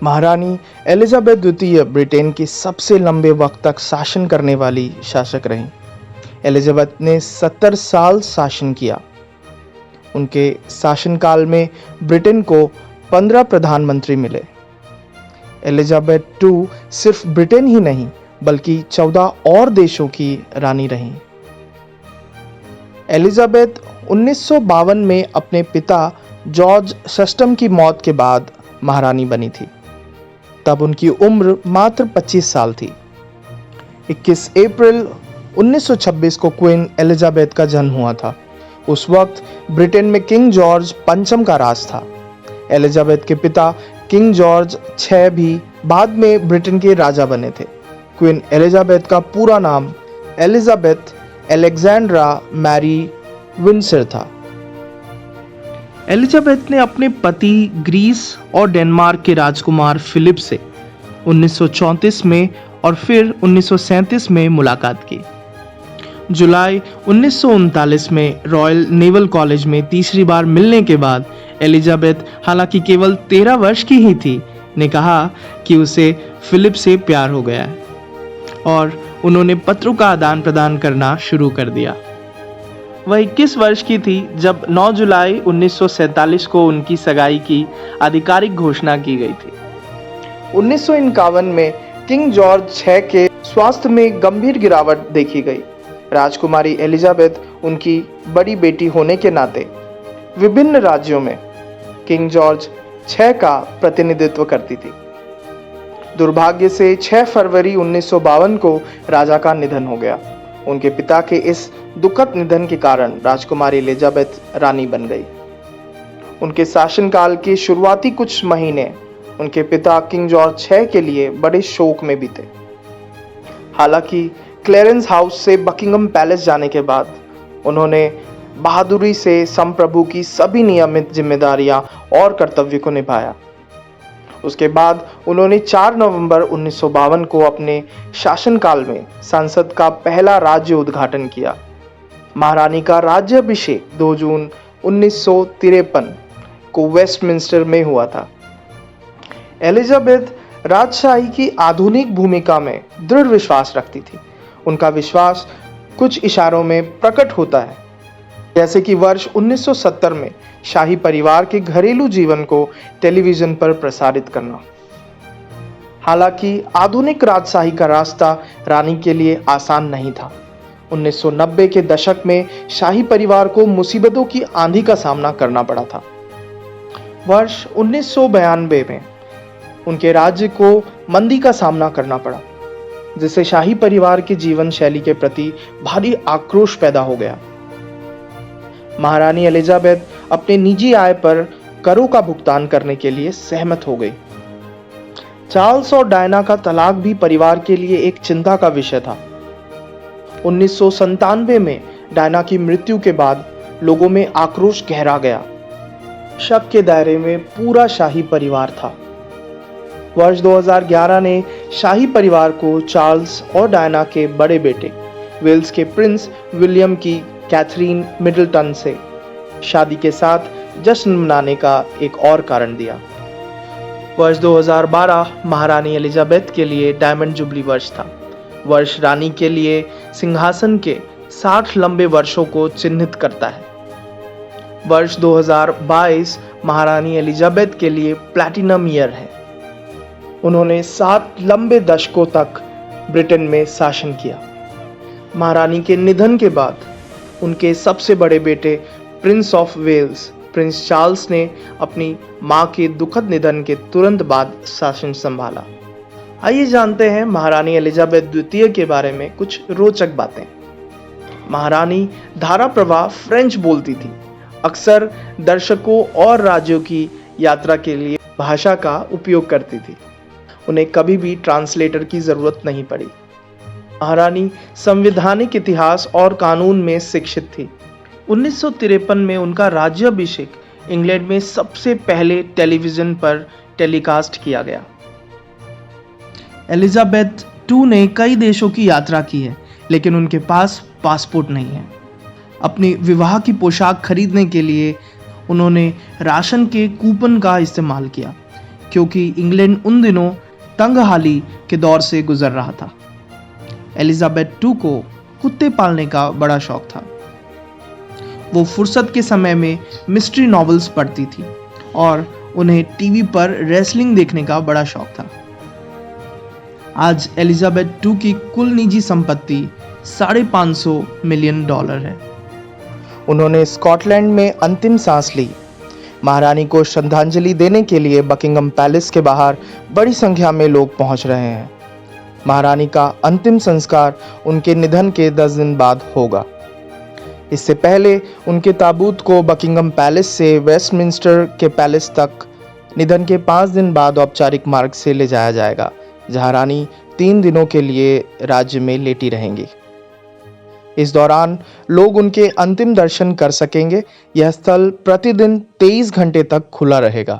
महारानी एलिजाबेथ द्वितीय ब्रिटेन की सबसे लंबे वक्त तक शासन करने वाली शासक रहीं। एलिजाबेथ ने 70 साल शासन किया। उनके शासनकाल में ब्रिटेन को 15 प्रधानमंत्री मिले। एलिजाबेथ II सिर्फ ब्रिटेन ही नहीं बल्कि 14 और देशों की रानी रहीं। एलिजाबेथ 1952 में अपने पिता जॉर्ज VI की मौत के बाद महारानी बनी थी। तब उनकी उम्र मात्र 25 साल थी। 21 अप्रैल 1926 को क्वीन एलिजाबेथ का जन्म हुआ था। उस वक्त ब्रिटेन में किंग जॉर्ज पंचम का राज था। एलिजाबेथ के पिता किंग जॉर्ज VI भी बाद में ब्रिटेन के राजा बने थे। क्वीन एलिजाबेथ का पूरा नाम एलिजाबेथ अलेक्जेंड्रा मैरी विंडसर था। एलिजाबेथ ने अपने पति ग्रीस और डेनमार्क के राजकुमार फिलिप से 1934 में और फिर 1937 में मुलाकात की। जुलाई 1939 में रॉयल नेवल कॉलेज में तीसरी बार मिलने के बाद एलिजाबेथ, हालांकि केवल 13 वर्ष की ही थी, ने कहा कि उसे फिलिप से प्यार हो गया है और उन्होंने पत्रों का आदान प्रदान करना शुरू कर दिया। वह 21 वर्ष की थी जब 9 जुलाई 1947 को उनकी सगाई की आधिकारिक घोषणा की गई थी। 1951 में किंग जॉर्ज VI के स्वास्थ्य में गंभीर गिरावट देखी गई। राजकुमारी एलिजाबेथ उनकी बड़ी बेटी होने के नाते विभिन्न राज्यों में किंग जॉर्ज VI का प्रतिनिधित्व करती थी। दुर्भाग्य से 6 फरवरी 1952 को राजा का निधन हो गया। उनके पिता के इस दुखद निधन के कारण राजकुमारी एलिजाबेथ रानी बन गई। उनके शासनकाल के शुरुआती कुछ महीने उनके पिता किंग जॉर्ज VI के लिए बड़े शोक में बीते। हालांकि क्लेरेंस हाउस से बकिंगम पैलेस जाने के बाद उन्होंने बहादुरी से संप्रभु की सभी नियमित जिम्मेदारियां और कर्तव्य को निभाया। उसके बाद उन्होंने 4 नवंबर 1952 को अपने शासनकाल में संसद का पहला राज्य उद्घाटन किया। महारानी का राज्याभिषेक 2 जून 1953 को वेस्टमिंस्टर में हुआ था। एलिजाबेथ राजशाही की आधुनिक भूमिका में दृढ़ विश्वास रखती थी। उनका विश्वास कुछ इशारों में प्रकट होता है, जैसे कि वर्ष 1970 में शाही परिवार के घरेलू जीवन को टेलीविजन पर प्रसारित करना। हालांकि आधुनिक राजशाही का रास्ता रानी के लिए आसान नहीं था। 1990 के दशक में शाही परिवार को मुसीबतों की आंधी का सामना करना पड़ा था। वर्ष 1992 में उनके राज्य को मंदी का सामना करना पड़ा, जिससे शाही परिवार के जीवन शैली के प्रति भारी आक्रोश पैदा हो गया। महारानी एलिजाबेथ अपने निजी आय पर करों का भुगतान करने के लिए सहमत हो गई। चार्ल्स और डायना का तलाक भी परिवार के लिए एक चिंता का विषय था। 1997 में डायना की मृत्यु के बाद लोगों में आक्रोश गहरा गया। शक के दायरे में पूरा शाही परिवार था। वर्ष 2011 ने शाही परिवार को चार्ल्स और डायना के बड़े बेटे वेल्स के प्रिंस विलियम की कैथरीन मिडलटन से शादी के साथ जश्न मनाने का एक और कारण दिया। वर्ष 2012 महारानी एलिजाबेथ के लिए डायमंड जुबली वर्ष था। वर्ष रानी के लिए सिंहासन के 60 लंबे वर्षों को चिन्हित करता है। वर्ष 2022 महारानी एलिजाबेथ के लिए प्लैटिनम ईयर है। उन्होंने 7 लंबे दशकों तक ब्रिटेन में शासन किया। महारानी के निधन के बाद उनके सबसे बड़े बेटे prince of Wales prince Charles ने अपनी मां के दुखद निधन के तुरंत बाद शासन संभाला। आइए जानते हैं महारानी एलिजाबेथ द्वितीय के बारे में कुछ रोचक बातें। महारानी धारा प्रवाह फ्रेंच बोलती थी। अक्सर दर्शकों और राज्यों की यात्रा के लिए भाषा का उपयोग करती थी। उन्हें कभी भी ट्रांसलेटर की जरूरत नहीं पड़ी। महारानी संवैधानिक इतिहास और कानून में शिक्षित थी। 1953 में उनका राज्याभिषेक इंग्लैंड में सबसे पहले टेलीविजन पर टेलीकास्ट किया गया। एलिजाबेथ II ने कई देशों की यात्रा की है, लेकिन उनके पास पासपोर्ट नहीं है। अपनी विवाह की पोशाक खरीदने के लिए उन्होंने राशन के कूपन का इस्तेमाल किया। क्योंकि इंग्लैंड उन दिनों तंगहाली के दौर से गुजर रहा था। एलिजाबेथ II को कुत्ते पालने का बड़ा शौक था। वो फुर्सत के समय में मिस्ट्री नॉवेल्स पढ़ती थी और उन्हें टीवी पर रेसलिंग देखने का बड़ा शौक था। आज एलिजाबेथ II की कुल निजी संपत्ति $550 मिलियन है। उन्होंने स्कॉटलैंड में अंतिम सांस ली। महारानी को श्रद्धांजलि देने के लिए बकिंगम पैलेस के बाहर बड़ी संख्या में लोग पहुंच रहे हैं। महारानी का अंतिम संस्कार उनके निधन के 10 दिन बाद होगा। इससे पहले उनके ताबूत को बकिंगम पैलेस से वेस्टमिंस्टर के पैलेस तक निधन के 5 दिन बाद औपचारिक मार्ग से ले जाया जाएगा, जहां रानी 3 दिनों के लिए राज्य में लेटी रहेंगी। इस दौरान लोग उनके अंतिम दर्शन कर सकेंगे। यह स्थल प्रतिदिन 23 घंटे तक खुला रहेगा।